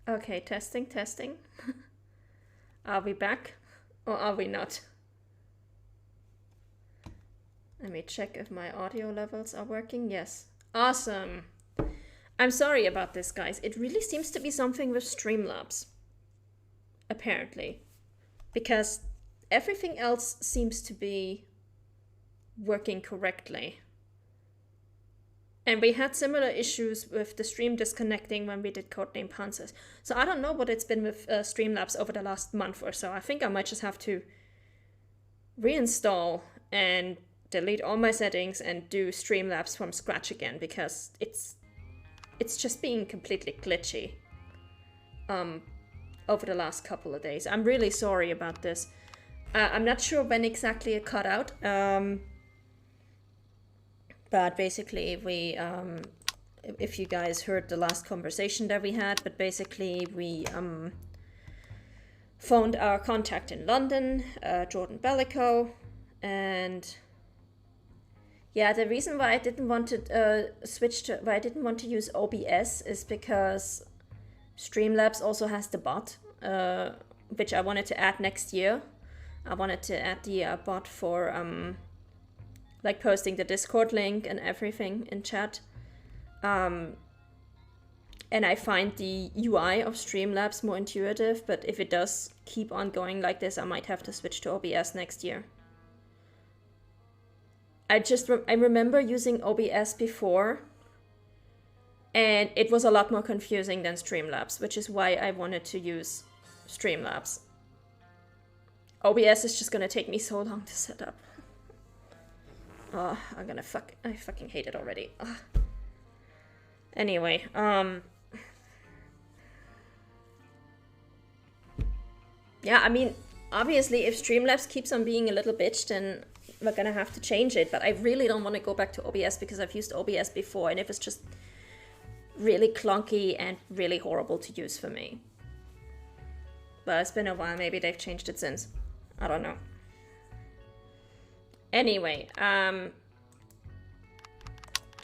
Okay, testing, testing. Are we back? Or are we not? Let me check if my audio levels are working. Yes. Awesome. I'm sorry about this, guys. It really seems to be something with Streamlabs. Apparently. Because everything else seems to be working correctly. And we had similar issues with the stream disconnecting when we did Codename Panzers. So I don't know what it's been with Streamlabs over the last month or so. I think I might just have to reinstall and delete all my settings and do Streamlabs from scratch again because it's just being completely glitchy over the last couple of days. I'm really sorry about this. I'm not sure when exactly it cut out. But basically, if you guys heard the last conversation that we had, but basically we phoned our contact in London, Jordan Bellico, and yeah, the reason why I didn't want to why I didn't want to use OBS is because Streamlabs also has the bot, which I wanted to add next year. I wanted to add the bot for like posting the Discord link and everything in chat. And I find the UI of Streamlabs more intuitive, but if it does keep on going like this, I might have to switch to OBS next year. I remember using OBS before, and it was a lot more confusing than Streamlabs, which is why I wanted to use Streamlabs. OBS is just gonna take me so long to set up. Oh, I fucking hate it already. Ugh. Anyway, yeah, I mean, obviously if Streamlabs keeps on being a little bitch, then we're gonna have to change it, but I really don't want to go back to OBS because I've used OBS before and it was just really clunky and really horrible to use for me. But it's been a while, maybe they've changed it since. I don't know. Anyway,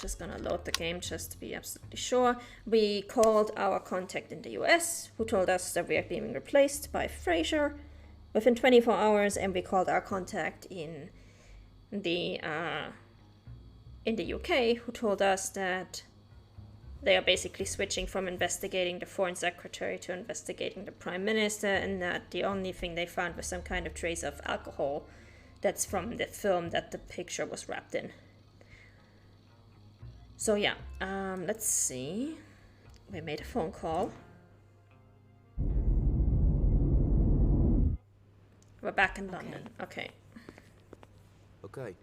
just gonna load the game just to be absolutely sure. We called our contact in the US, who told us that we are being replaced by Fraser within 24 hours, and we called our contact in the UK, who told us that they are basically switching from investigating the foreign secretary to investigating the prime minister, and that the only thing they found was some kind of trace of alcohol that's from the film that the picture was wrapped in. So yeah, let's see. We made a phone call. We're back in London. Okay. Okay,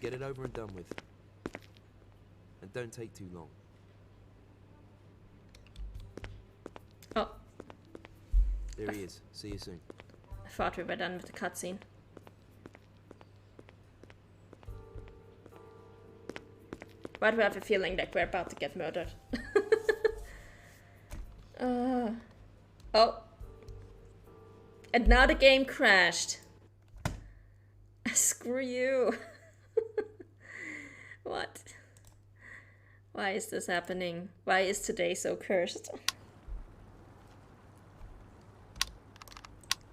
get it over and done with. And don't take too long. Oh. There he is. See you soon. I thought we were done with the cutscene. Why do I have a feeling that we're about to get murdered? Oh. And now the game crashed. Screw you. What? Why is this happening? Why is today so cursed?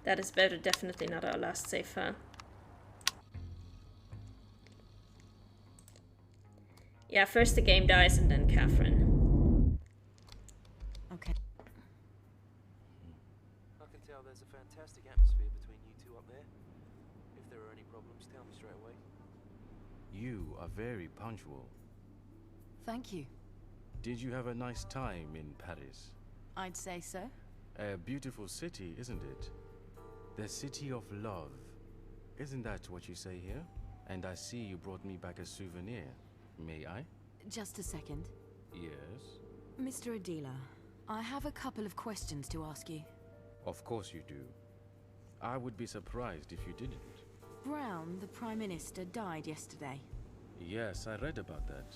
That is better, definitely not our last save file. Yeah, first the game dies and then Catherine. Okay. I can tell there's a fantastic atmosphere between you two up there. If there are any problems, tell me straight away. You are very punctual. Thank you. Did you have a nice time in Paris? I'd say so. A beautiful city, isn't it? The city of love. Isn't that what you say here? And I see you brought me back a souvenir. May I? Just a second. Yes? Mr. Adila, I have a couple of questions to ask you. Of course you do. I would be surprised if you didn't. Brown, the Prime Minister, died yesterday. Yes, I read about that.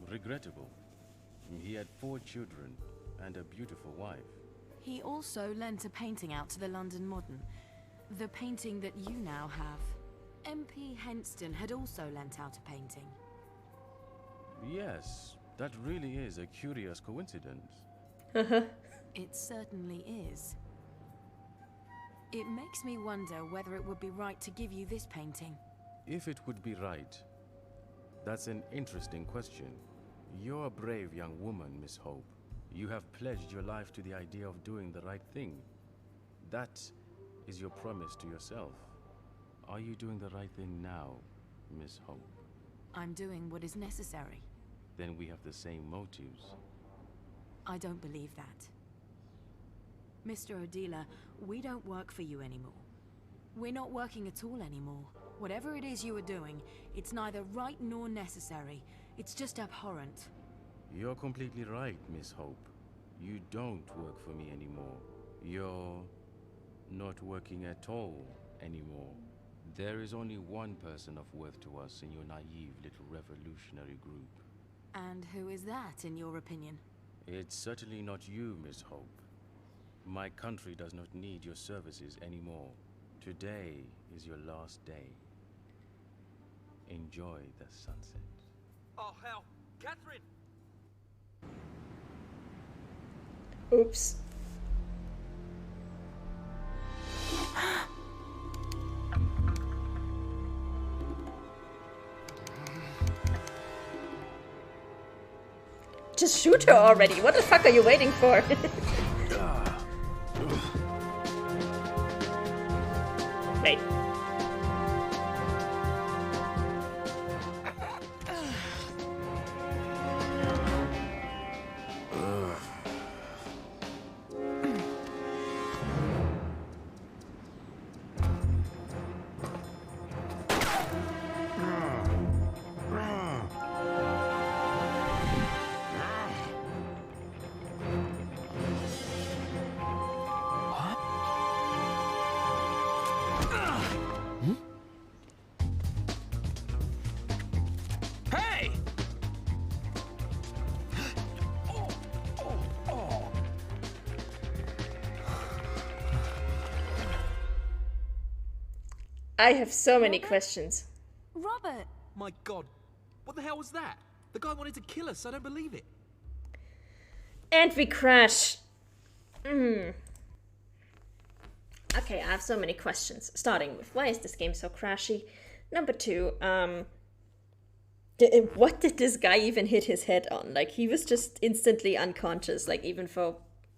Regrettable. He had 4 children and a beautiful wife. He also lent a painting out to the London Modern. The painting that you now have. MP Henston had also lent out a painting. Yes, that really is a curious coincidence. It certainly is. It makes me wonder whether it would be right to give you this painting. If it would be right, that's an interesting question. You're a brave young woman, Miss Hope. You have pledged your life to the idea of doing the right thing. That is your promise to yourself. Are you doing the right thing now, Miss Hope? I'm doing what is necessary. Then we have the same motives. I don't believe that. Mr. Odila, we don't work for you anymore. We're not working at all anymore. Whatever it is you are doing, it's neither right nor necessary. It's just abhorrent. You're completely right, Miss Hope. You don't work for me anymore. You're not working at all anymore. There is only one person of worth to us in your naive little revolutionary group. And who is that, in your opinion? It's certainly not you, Miss Hope. My country does not need your services anymore. Today is your last day. Enjoy the sunset. Oh, hell! Catherine! Oops. Just shoot her already. What the fuck are you waiting for? Wait. I have so many questions. Robert! My God, what the hell was that? The guy wanted to kill us, I don't believe it. And we crash. Okay, I have so many questions. Starting with, why is this game so crashy? Number 2, what did this guy even hit his head on? Like, he was just instantly unconscious, like, even for...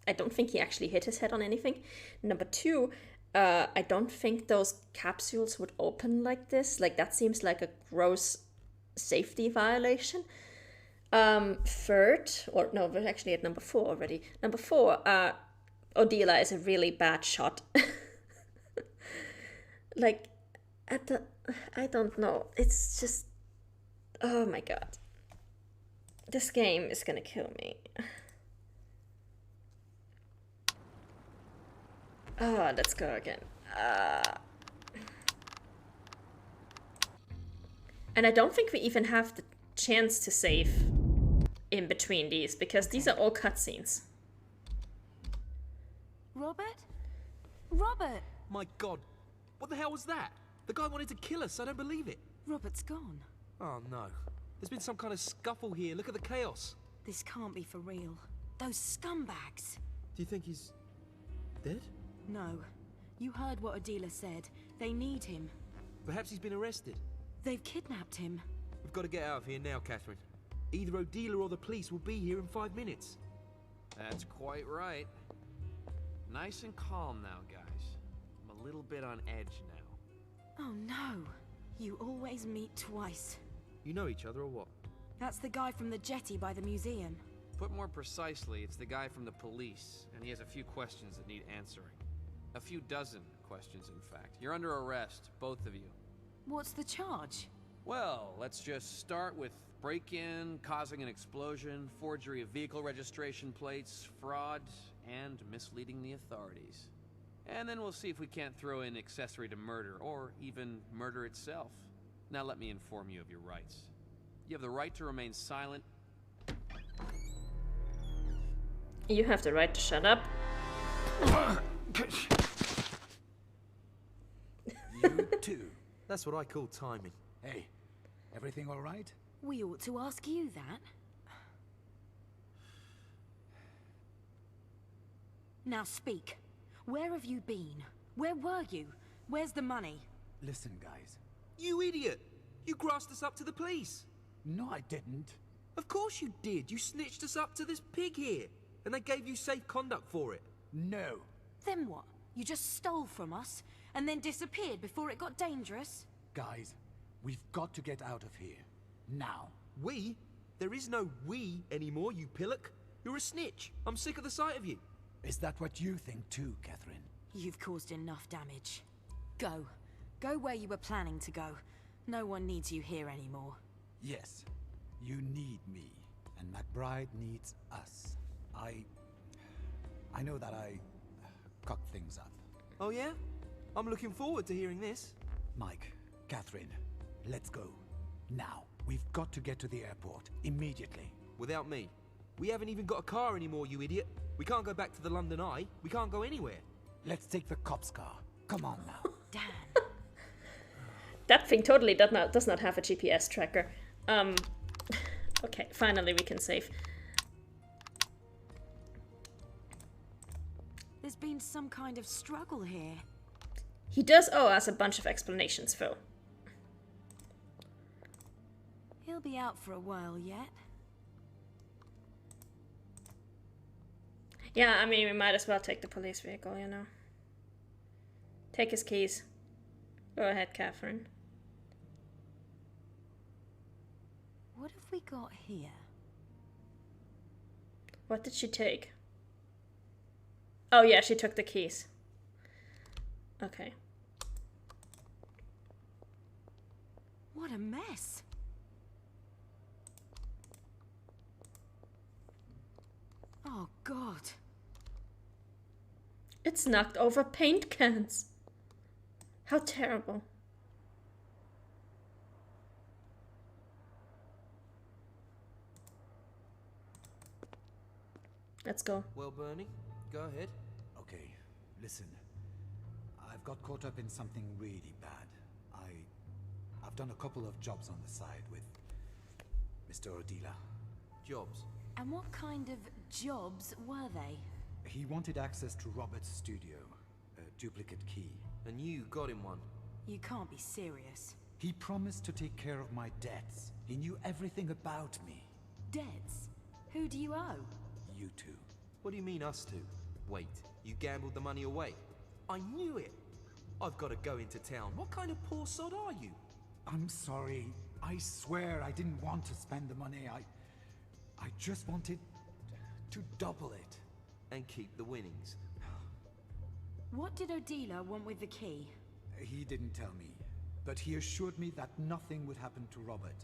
I don't think he actually hit his head on anything. Number 2, I don't think those capsules would open like this. Like, that seems like a gross safety violation. Third, or no, we're actually at number 4 already. Number 4, Odila is a really bad shot. Like, I don't know. It's just, oh my god. This game is gonna kill me. Oh, let's go again. And I don't think we even have the chance to save in between these, because these are all cutscenes. Robert? Robert! My God, what the hell was that? The guy wanted to kill us, I don't believe it. Robert's gone. Oh no, there's been some kind of scuffle here, look at the chaos. This can't be for real. Those scumbags! Do you think he's dead? No. You heard what Odila said. They need him. Perhaps he's been arrested. They've kidnapped him. We've got to get out of here now, Catherine. Either Odila or the police will be here in 5 minutes. That's quite right. Nice and calm now, guys. I'm a little bit on edge now. Oh no. You always meet twice. You know each other or what? That's the guy from the jetty by the museum. Put more precisely, it's the guy from the police, and he has a few questions that need answering. A few dozen questions, in fact. You're under arrest, both of you. What's the charge? Well, let's just start with break-in, causing an explosion, forgery of vehicle registration plates, fraud, and misleading the authorities. And then we'll see if we can't throw in accessory to murder, or even murder itself. Now let me inform you of your rights. You have the right to remain silent. You have the right to shut up. You too. That's what I call timing. Hey, everything all right? We ought to ask you that. Now speak. Where have you been? Where were you? Where's the money? Listen, guys. You idiot! You grassed us up to the police! No, I didn't. Of course you did! You snitched us up to this pig here! And they gave you safe conduct for it! No. Then what? You just stole from us, and then disappeared before it got dangerous? Guys, we've got to get out of here. Now. We? There is no we anymore, you pillock! You're a snitch! I'm sick of the sight of you! Is that what you think too, Catherine? You've caused enough damage. Go. Go where you were planning to go. No one needs you here anymore. Yes. You need me, and McBride needs us. I know that I cocked things up. Oh yeah? I'm looking forward to hearing this. Mike, Catherine, let's go. Now. We've got to get to the airport, immediately. Without me. We haven't even got a car anymore, you idiot. We can't go back to the London Eye. We can't go anywhere. Let's take the cop's car. Come on now. Dan. That thing totally does not have a GPS tracker. Okay, finally we can save. There's been some kind of struggle here. He does owe us a bunch of explanations, Phil. He'll be out for a while yet. Yeah, I mean, we might as well take the police vehicle, you know. Take his keys. Go ahead, Catherine. What have we got here? What did she take? Oh yeah, she took the keys. Okay. What a mess. Oh, God. It's knocked over paint cans. How terrible. Let's go. Well, Bernie, go ahead. Okay, listen. I've got caught up in something really bad. I've done a couple of jobs on the side with Mr. Odila. Jobs. And what kind of jobs were they? He wanted access to Robert's studio, a duplicate key. And you got him one. You can't be serious. He promised to take care of my debts. He knew everything about me. Debts? Who do you owe? You two. What do you mean, us two? Wait, you gambled the money away? I knew it! I've got to go into town. What kind of poor sod are you? I'm sorry. I swear I didn't want to spend the money. I just wanted to double it. And keep the winnings. What did Odila want with the key? He didn't tell me, but he assured me that nothing would happen to Robert,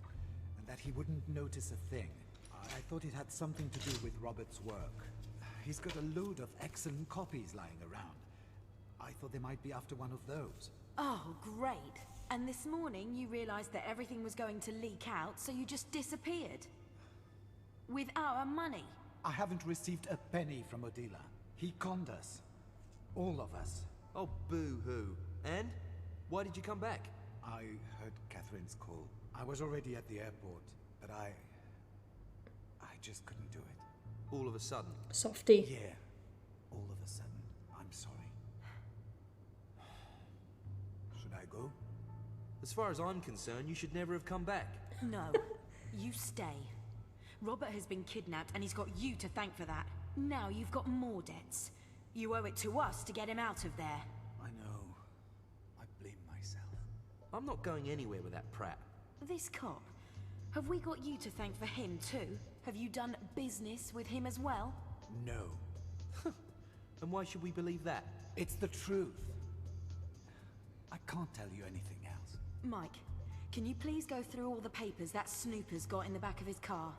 and that he wouldn't notice a thing. I thought it had something to do with Robert's work. He's got a load of excellent copies lying around. I thought they might be after one of those. Oh, great. And this morning you realized that everything was going to leak out, so you just disappeared. With our money. I haven't received a penny from Odila. He conned us. All of us. Oh, boo-hoo. And? Why did you come back? I heard Catherine's call. I was already at the airport, but I just couldn't do it. All of a sudden? Softy. Yeah. All of a sudden. I'm sorry. Should I go? As far as I'm concerned, you should never have come back. No. You stay. Robert has been kidnapped and he's got you to thank for that. Now you've got more debts. You owe it to us to get him out of there. I know. I blame myself. I'm not going anywhere with that prat. This cop, have we got you to thank for him too? Have you done business with him as well? No. And why should we believe that? It's the truth. I can't tell you anything else. Mike, can you please go through all the papers that Snooper's got in the back of his car?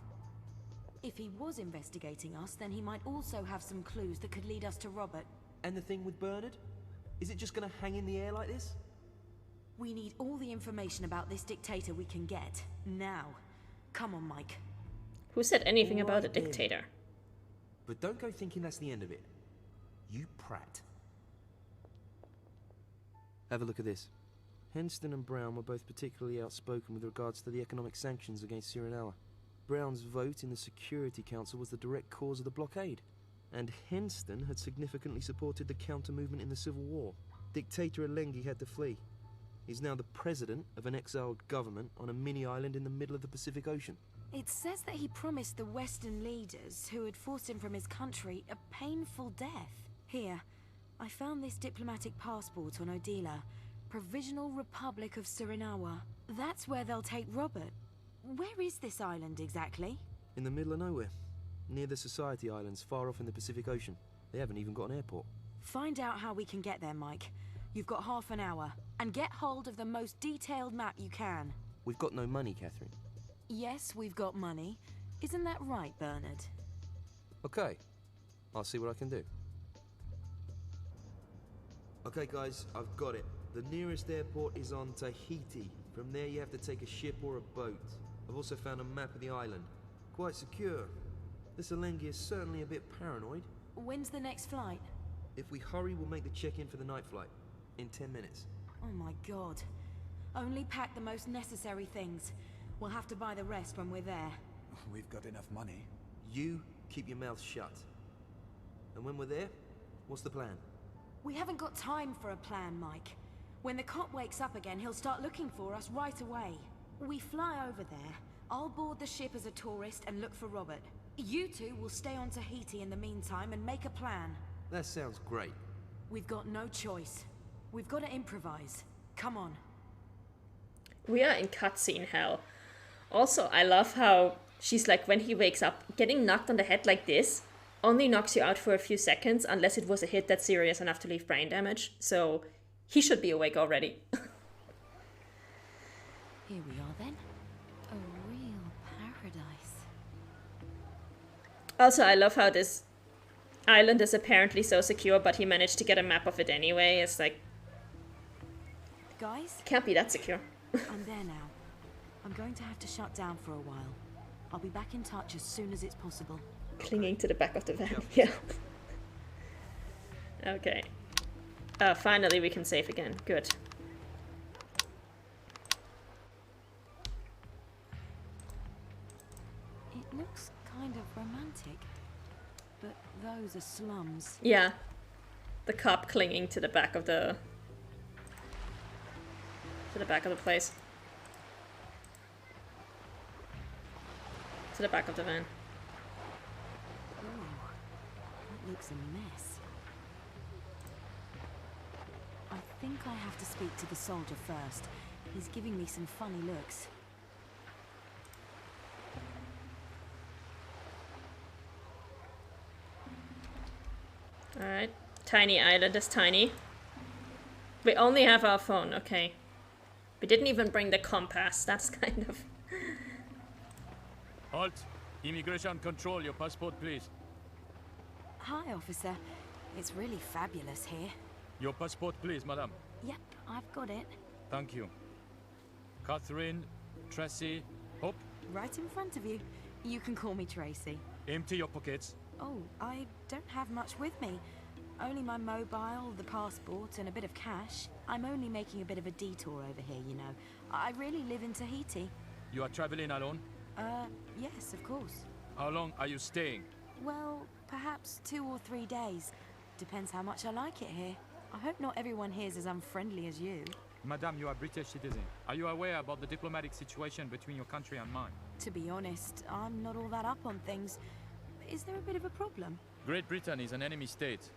If he was investigating us, then he might also have some clues that could lead us to Robert. And the thing with Bernard? Is it just gonna hang in the air like this? We need all the information about this dictator we can get. Now. Come on, Mike. Who said anything All about a right then. dictator? But don't go thinking that's the end of it. You prat. Have a look at this. Henston and Brown were both particularly outspoken with regards to the economic sanctions against Cyrenella. Brown's vote in the Security Council was the direct cause of the blockade. And Henston had significantly supported the counter-movement in the Civil War. Dictator Alengi had to flee. He's now the president of an exiled government on a mini-island in the middle of the Pacific Ocean. It says that he promised the Western leaders who had forced him from his country a painful death. Here, I found this diplomatic passport on Odila. Provisional Republic of Surinawa. That's where they'll take Robert. Where is this island exactly? In the middle of nowhere. Near the Society Islands, far off in the Pacific Ocean. They haven't even got an airport. Find out how we can get there, Mike. You've got half an hour. And get hold of the most detailed map you can. We've got no money, Catherine. Yes, we've got money. Isn't that right, Bernard? Okay. I'll see what I can do. Okay, guys, I've got it. The nearest airport is on Tahiti. From there, you have to take a ship or a boat. I've also found a map of the island. Quite secure. This Alengi is certainly a bit paranoid. When's the next flight? If we hurry, we'll make the check-in for the night flight. In 10 minutes. Oh my god. Only pack the most necessary things. We'll have to buy the rest when we're there. We've got enough money. You keep your mouth shut. And when we're there, what's the plan? We haven't got time for a plan, Mike. When the cop wakes up again, he'll start looking for us right away. We fly over there. I'll board the ship as a tourist and look for Robert. You two will stay on Tahiti in the meantime and make a plan. That sounds great. We've got no choice. We've got to improvise. Come on. We are in cutscene hell. Also, I love how she's like, when he wakes up, getting knocked on the head like this only knocks you out for a few seconds unless it was a hit that's serious enough to leave brain damage. So he should be awake already. Here we are then. A real paradise. Also, I love how this island is apparently so secure, but he managed to get a map of it anyway. It's like, Guys, it can't be that secure. I'm there now. I'm going to have to shut down for a while. I'll be back in touch as soon as it's possible. Clinging to the back of the van. Yeah. Okay. Finally we can save again. Good. It looks kind of romantic, but those are slums. Yeah. The cop clinging to the back of the place. To the back of the van. Ooh, that looks a mess. I think I have to speak to the soldier first. He's giving me some funny looks. Alright. Tiny island is tiny. We only have our phone, okay. We didn't even bring the compass. That's kind of... Halt! Immigration control, your passport, please. Hi, officer. It's really fabulous here. Your passport, please, madam. Yep, I've got it. Thank you. Catherine, Tracy, Hope, Right in front of you. You can call me Tracy. empty your pockets. Oh, I don't have much with me. Only my mobile, the passport, and a bit of cash. I'm only making a bit of a detour over here, you know. I really live in Tahiti. You are traveling alone? Yes, of course. How long are you staying? Well, perhaps 2 or 3 days. Depends how much I like it here. I hope not everyone here's as unfriendly as you. Madam, you are British citizen. Are you aware about the diplomatic situation between your country and mine? To be honest, I'm not all that up on things. Is there a bit of a problem? Great Britain is an enemy state.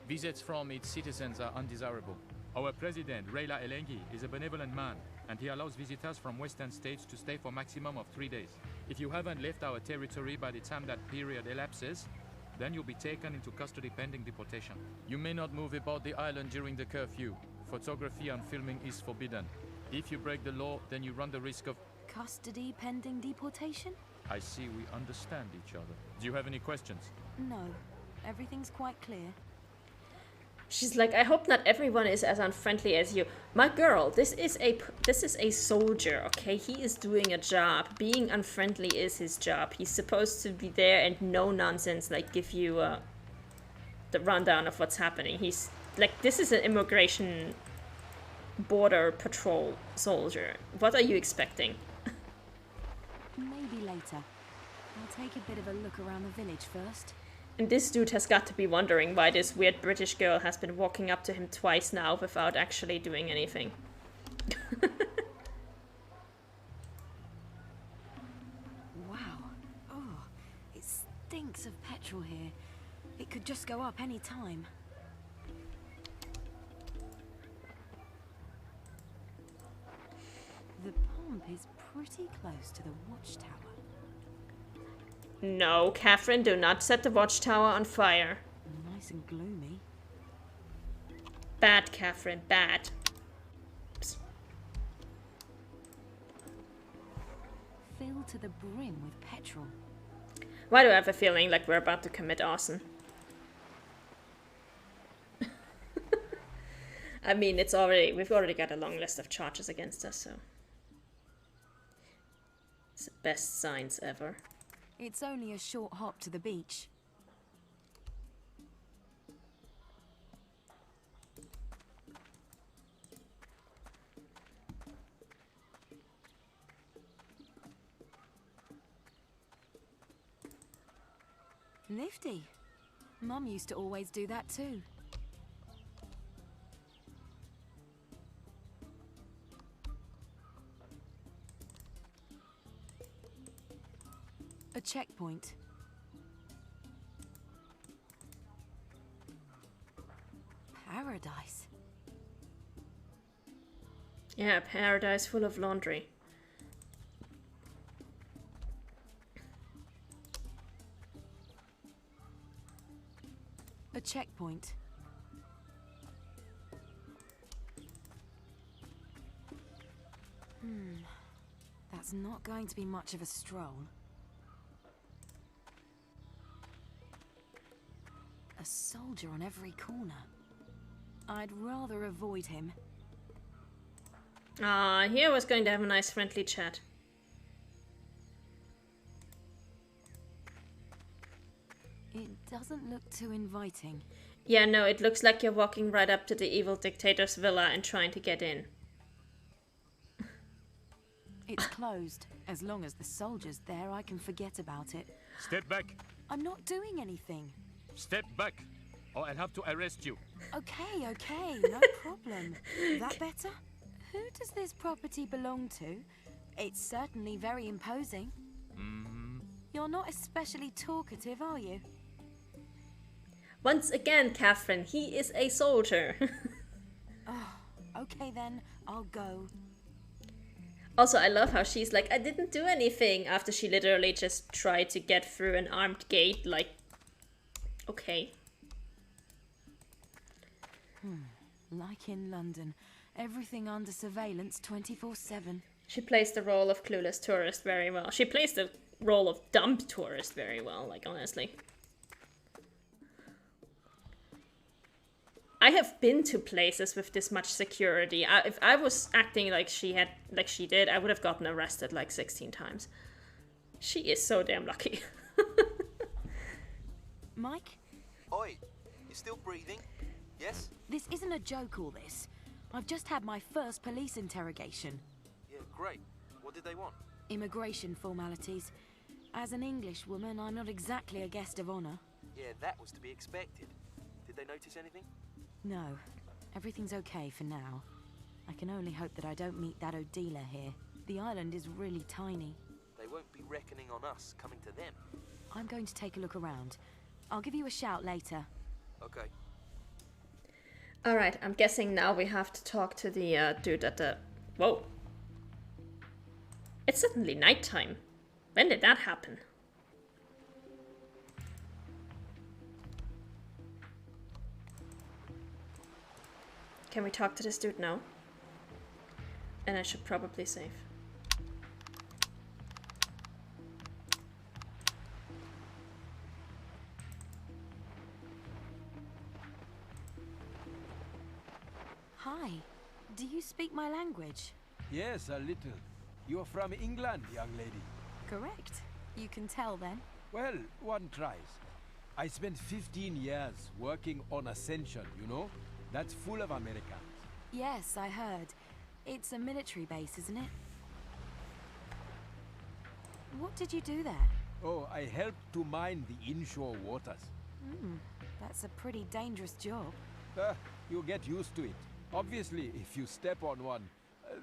Visits from its citizens are undesirable. Our president, Rayla Elengi, is a benevolent man, and he allows visitors from Western states to stay for a maximum of 3 days. If you haven't left our territory by the time that period elapses, then you'll be taken into custody pending deportation. You may not move about the island during the curfew. Photography and filming is forbidden. If you break the law, then you run the risk of... Custody pending deportation? I see we understand each other. Do you have any questions? No. Everything's quite clear. She's like, I hope not everyone is as unfriendly as you. My girl, this is a soldier, okay? He is doing a job. Being unfriendly is his job. He's supposed to be there and no nonsense, like give you the rundown of what's happening. He's like, this is an immigration border patrol soldier. What are you expecting? Maybe later. I'll take a bit of a look around the village first. And this dude has got to be wondering why this weird British girl has been walking up to him twice now without actually doing anything. Wow. Oh, it stinks of petrol here. It could just go up any time. The pump is pretty close to the watchtower. No, Catherine, do not set the watchtower on fire. Nice and gloomy. Bad, Catherine, bad. Psst. Filled to the brim with petrol. Why do I have a feeling like we're about to commit arson? I mean, we've already got a long list of charges against us, so. It's the best signs ever. It's only a short hop to the beach. Nifty. Mum used to always do that too. A checkpoint. Paradise. Yeah, paradise full of laundry. A checkpoint. That's not going to be much of a stroll. A soldier on every corner. I'd rather avoid him. Ah, here was going to have a nice friendly chat. It doesn't look too inviting. Yeah, no, it looks like you're walking right up to the evil dictator's villa and trying to get in. It's closed. As long as the soldier's there, I can forget about it. Step back. I'm not doing anything. Step back, or I'll have to arrest you. Okay, okay, no problem. That better? Who does this property belong to? It's certainly very imposing. You're not especially talkative, are you? Once again, Catherine, he is a soldier. Okay then, I'll go. Also, I love how she's like, I didn't do anything, after she literally just tried to get through an armed gate, like, okay. Like in London, everything under surveillance 24/7. She plays the role of clueless tourist very well. She plays the role of dumb tourist very well, like, honestly. I have been to places with this much security. If I was acting like she did, I would have gotten arrested like 16 times. She is so damn lucky. Mike, Oi, you still breathing? Yes? this isn't a joke, all this. I've just had my first police interrogation. Yeah, great. What did they want? Immigration formalities. As an English woman, I'm not exactly a guest of honor. Yeah, that was to be expected. Did they notice anything? No, everything's okay for now. I can only hope that I don't meet that Odila here. The island is really tiny. They won't be reckoning on us coming to them. I'm going to take a look around. I'll give you a shout later. Okay. Alright, I'm guessing now we have to talk to the dude at the... Whoa. It's suddenly nighttime. When did that happen? Can we talk to this dude now? And I should probably save. Hi. Do you speak my language? Yes, a little. You're from England, young lady. Correct. You can tell then. Well, one tries. I spent 15 years working on Ascension, you know? That's full of Americans. Yes, I heard. It's a military base, isn't it? What did you do there? Oh, I helped to mine the inshore waters. That's a pretty dangerous job. You get used to it. Obviously, if you step on one,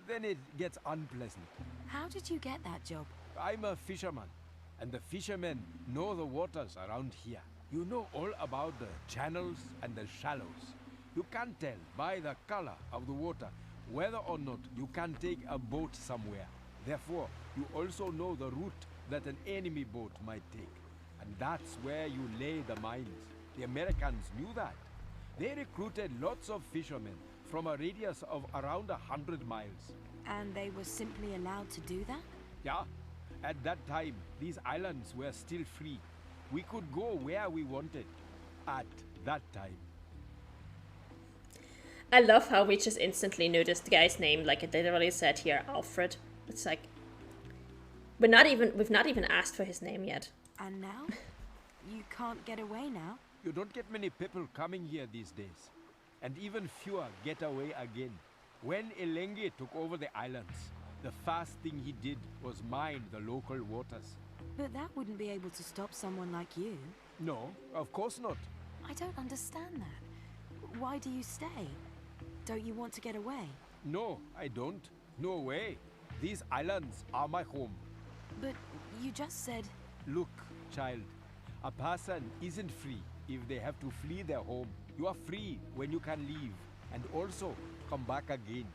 then it gets unpleasant. How did you get that job? I'm a fisherman, and the fishermen know the waters around here. You know all about the channels and the shallows. You can tell by the color of the water whether or not you can take a boat somewhere. Therefore, you also know the route that an enemy boat might take. And that's where you lay the mines. The Americans knew that. They recruited lots of fishermen from a radius of around 100 miles. And they were simply allowed to do that? Yeah, at that time, these islands were still free. We could go where we wanted. At that time. I love how we just instantly knew this guy's name, like it literally said here, Alfred. It's like we've not even asked for his name yet. And now? You can't get away now? You don't get many people coming here these days. And even fewer get away again. When Elengi took over the islands, the first thing he did was mine the local waters. But that wouldn't be able to stop someone like you. No, of course not. I don't understand that. Why do you stay? Don't you want to get away? No, I don't. No way. These islands are my home. But you just said... Look, child, a person isn't free if they have to flee their home. You are free when you can leave and also come back again.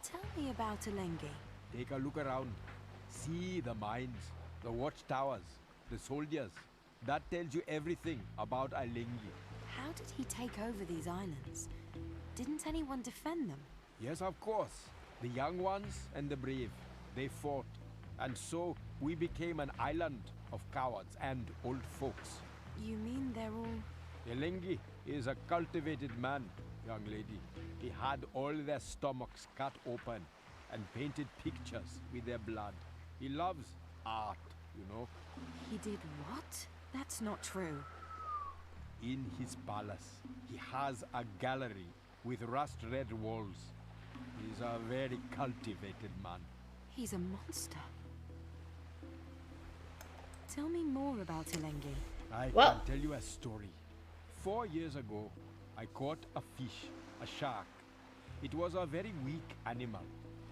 Tell me about Elengi. Take a look around. See the mines, the watchtowers, the soldiers. That tells you everything about Elengi. How did he take over these islands? Didn't anyone defend them? Yes, of course. The young ones and the brave. They fought. And so we became an island of cowards and old folks. You mean they're all... Elengi is a cultivated man, young lady. He had all their stomachs cut open and painted pictures with their blood. He loves art, you know. He did what? That's not true. In his palace, he has a gallery with rust-red walls. He's a very cultivated man. He's a monster. Tell me more about Elengi. I can tell you a story. 4 years ago, I caught a fish, a shark. It was a very weak animal,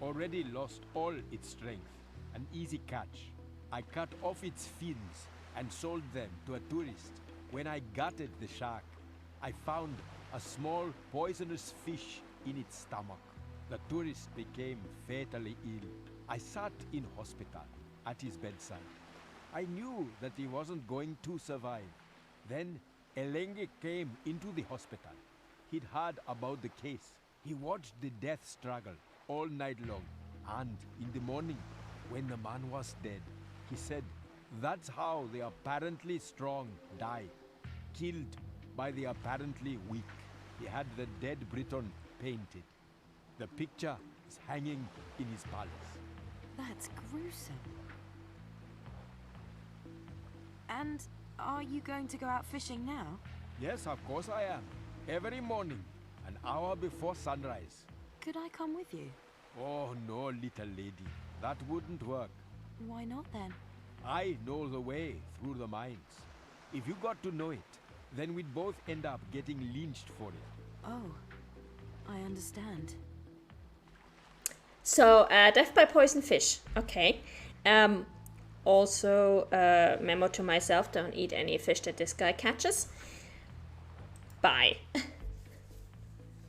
already lost all its strength, an easy catch. I cut off its fins and sold them to a tourist. When I gutted the shark, I found a small poisonous fish in its stomach. The tourist became fatally ill. I sat in hospital at his bedside. I knew that he wasn't going to survive. Then Elengi came into the hospital. He'd heard about the case. He watched the death struggle all night long. And in the morning, when the man was dead, he said, that's how the apparently strong die. Killed by the apparently weak. He had the dead Briton painted. The picture is hanging in his palace. That's gruesome. And are you going to go out fishing now? Yes, of course I am. Every morning, an hour before sunrise. Could I come with you? Oh no, little lady. That wouldn't work. Why not then? I know the way through the mines. If you got to know it, then we'd both end up getting lynched for it. Oh, I understand. So, death by poison fish. Okay. Also, memo to myself, don't eat any fish that this guy catches. Bye.